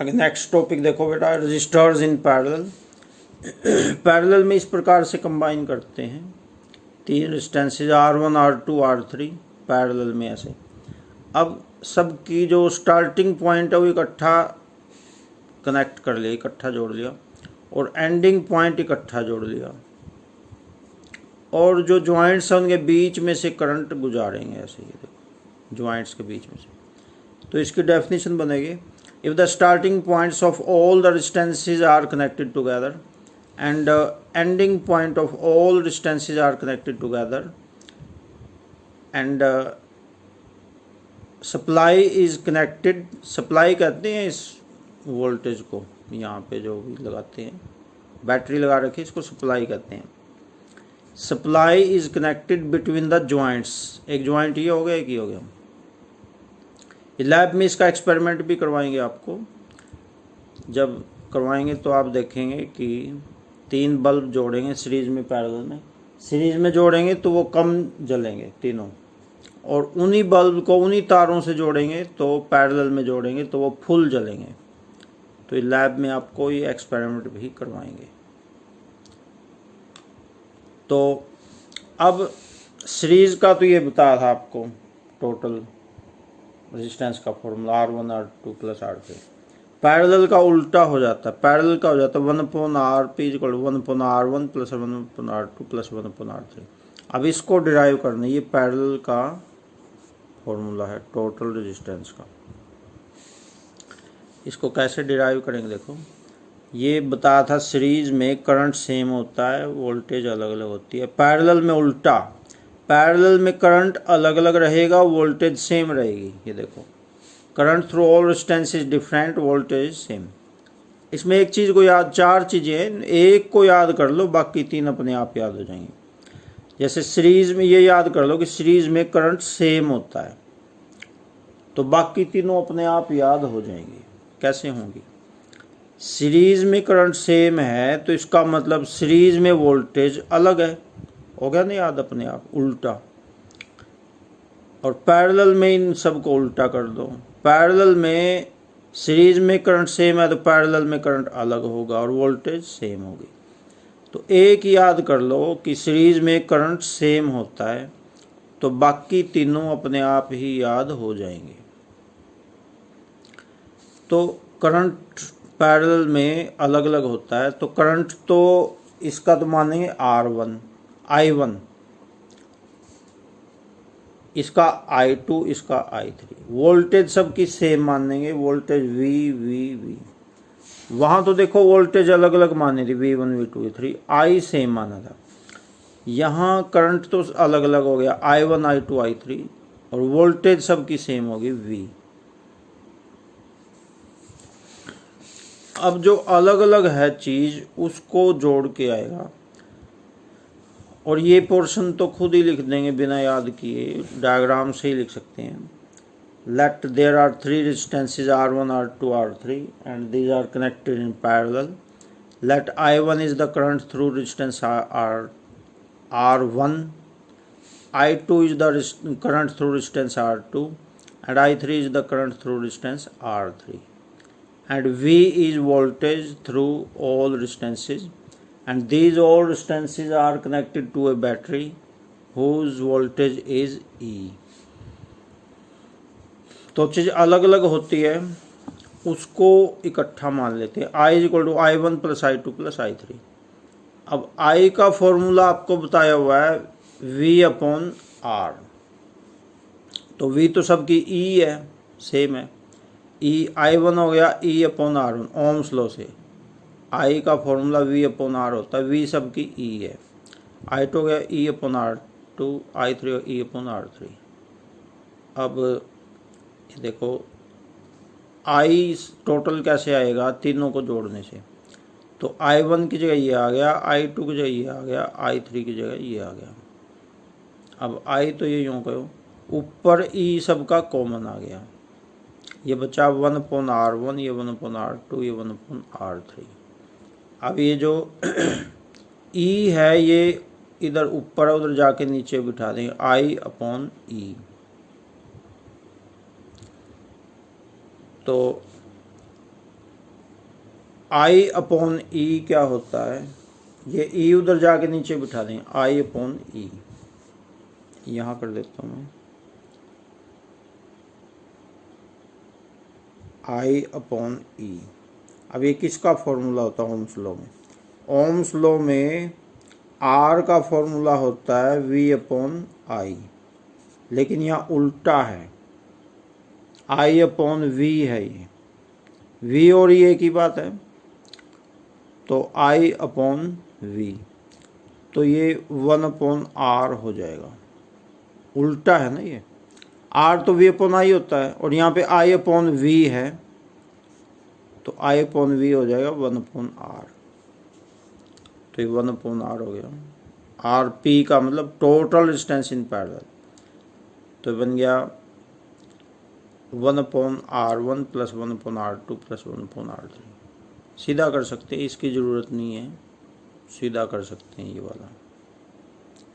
आगे next topic देखो बेटा, रजिस्टर्स इन पैरेलल। पैरेलल में इस प्रकार से कंबाइन करते हैं, 3 resistances R1 R2 R3 parallel में ऐसे। अब सबकी जो स्टार्टिंग पॉइंट है वो इकट्ठा कनेक्ट कर लिया, इकट्ठा जोड़ लिया, और एंडिंग पॉइंट इकट्ठा जोड़ लिया, और जो ज्वाइंट्स हैं उनके बीच में से करंट गुजारेंगे ऐसे, ये देखो ज्वाइंट्स के बीच में से। तो इसकी डेफिनेशन बनेगी, if the starting points of all the resistances are connected together and ending point of all resistances are connected together and supply is connected. Supply कहते हैं इस वोल्टेज को, यहाँ पे जो भी लगाते हैं, बैटरी लगा रखी है, इसको सप्लाई कहते हैं। Supply is connected between the joints, एक ज्वाइंट ये हो गया, एक ये हो गया। लैब में इसका एक्सपेरिमेंट भी करवाएंगे आपको, जब करवाएंगे तो आप देखेंगे कि 3 बल्ब जोड़ेंगे सीरीज में, पैरेलल में सीरीज में जोड़ेंगे तो वो कम जलेंगे तीनों, और उन्हीं बल्ब को उन्हीं तारों से जोड़ेंगे तो पैरेलल में जोड़ेंगे तो वो फुल जलेंगे। तो लैब में आपको ये एक्सपेरिमेंट भी करवाएंगे। तो अब सीरीज का तो ये बताया था आपको, टोटल रेजिस्टेंस का formula R1 R2 plus R3। Parallel का उल्टा हो जाता है, पैरेलल का हो जाता है 1/RP equal 1/R1 plus 1/R2 plus 1/R3। अब इसको डिराइव करना, ये पैरेलल का फॉर्मूला है टोटल रेजिस्टेंस का। इसको कैसे डिराइव करेंगे, देखो ये बताया था सीरीज में करंट सेम होता है, वोल्टेज अलग अलग होती है। पैरेलल में उल्टा, पैरेलल में करंट अलग अलग रहेगा, वोल्टेज सेम रहेगी। ये देखो, current through all resistances different, voltage same. इसमें एक चीज़ को याद, 4 चीज़ें हैं, एक को याद कर लो, बाकी 3 अपने आप याद हो जाएंगे। जैसे सीरीज में ये याद कर लो कि सीरीज में करंट सेम होता है, तो बाकी तीनों अपने आप याद हो जाएंगी। कैसे होंगी? सीरीज में करंट सेम है तो इसका मतलब सीरीज में वोल्टेज अलग है, हो गया ना याद अपने आप, उल्टा। और पैरेलल में इन सब को उल्टा कर दो, पैरेलल में सीरीज में करंट सेम है तो पैरेलल में करंट अलग होगा और वोल्टेज सेम होगी। तो एक याद कर लो कि सीरीज में करंट सेम होता है तो बाकी तीनों अपने आप ही याद हो जाएंगे। तो करंट पैरेलल में अलग अलग होता है, तो करंट तो इसका तो मानेंगे R1 I1, इसका I2, इसका I3। वोल्टेज सबकी सेम मानेंगे, वोल्टेज V। वहाँ तो देखो वोल्टेज अलग अलग मानी थी, V1 V2 V3, I same माना था। यहाँ करंट तो अलग अलग हो गया, I1 I2 I3, और वोल्टेज सबकी सेम होगी V। अब जो अलग अलग है चीज़ उसको जोड़ के आएगा, और ये पोर्शन तो खुद ही लिख देंगे बिना याद किए, डायग्राम से ही लिख सकते हैं। Let there are 3 resistances R1 R2 R3 and these are connected in parallel. Let I1 is the current through resistance R1, I2 is the current through resistance R2 and I3 is the current through resistance R3, and V is voltage through all resistances, and these all resistances are connected to a battery whose voltage is E। तो चीज़ अलग अलग होती है, उसको इकट्ठा मान लेते हैं। I equal to I1 plus I2 plus I3। अब I का फॉर्मूला आपको बताया हुआ है V/R, तो V तो सबकी E है, सेम है। I1 हो गया E/R1 ओम्स लॉ से। I का फॉर्मूला V/R होता है, V सबकी E है। I2 हो गया E/R2, I3 E/R3। अब ये देखो I टोटल कैसे आएगा, तीनों को जोड़ने से। तो I1 की जगह ये आ गया, I2 की जगह ये आ गया, I3 की जगह ये आ गया। अब I तो ये यूँ कहो, ऊपर E सबका कॉमन आ गया, ये बचा 1/R1, ये 1/R2, ये 1/R3। अब ये जो E है ये इधर ऊपर है, उधर जाके नीचे बिठा देंगे, I/E। तो आई अपॉन ई क्या होता है, ये ई उधर जाके नीचे बिठा दें, आई अपॉन ई यहाँ कर देता हूँ मैं, आई अपॉन ई। अब ये किसका फॉर्मूला होता है ओम्स लॉ में? ओम्स लॉ में आर का फॉर्मूला होता है वी अपॉन आई, लेकिन यहाँ उल्टा है, आई अपॉन वी है, ये वी और ये एक ही बात है, तो आई अपॉन वी, तो ये 1 अपॉन आर हो जाएगा। उल्टा है ना, ये आर तो वी अपॉन आई होता है और यहाँ पे आई अपॉन वी है, तो आई अपॉन वी हो जाएगा 1 अपॉन आर, तो ये 1 अपॉन आर हो गया। आर पी का मतलब टोटल रेजिस्टेंस इन पैरेलल, तो बन गया 1 upon R one plus 1 upon R two plus 1 upon R three. सीधा कर सकते हैं, इसकी ज़रूरत नहीं है, सीधा कर सकते हैं ये वाला।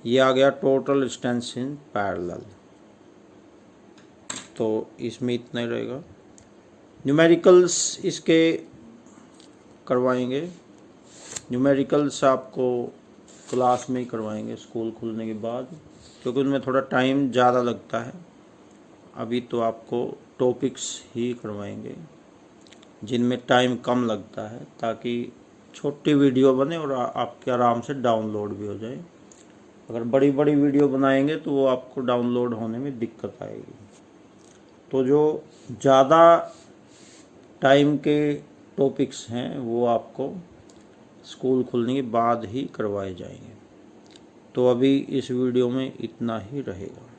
ये आ गया टोटल रेजिस्टेंस इन पैरेलल, तो इसमें इतना ही रहेगा। न्यूमेरिकल्स इसके करवाएंगे, न्यूमेरिकल्स आपको क्लास में ही करवाएंगे स्कूल खुलने के बाद, क्योंकि उनमें थोड़ा टाइम ज़्यादा लगता है। अभी तो आपको टॉपिक्स ही करवाएंगे जिनमें टाइम कम लगता है, ताकि छोटी वीडियो बने और आपके आराम से डाउनलोड भी हो जाए। अगर बड़ी बड़ी वीडियो बनाएंगे तो वो आपको डाउनलोड होने में दिक्कत आएगी। तो जो ज़्यादा टाइम के टॉपिक्स हैं वो आपको स्कूल खुलने के बाद ही करवाए जाएंगे। तो अभी इस वीडियो में इतना ही रहेगा।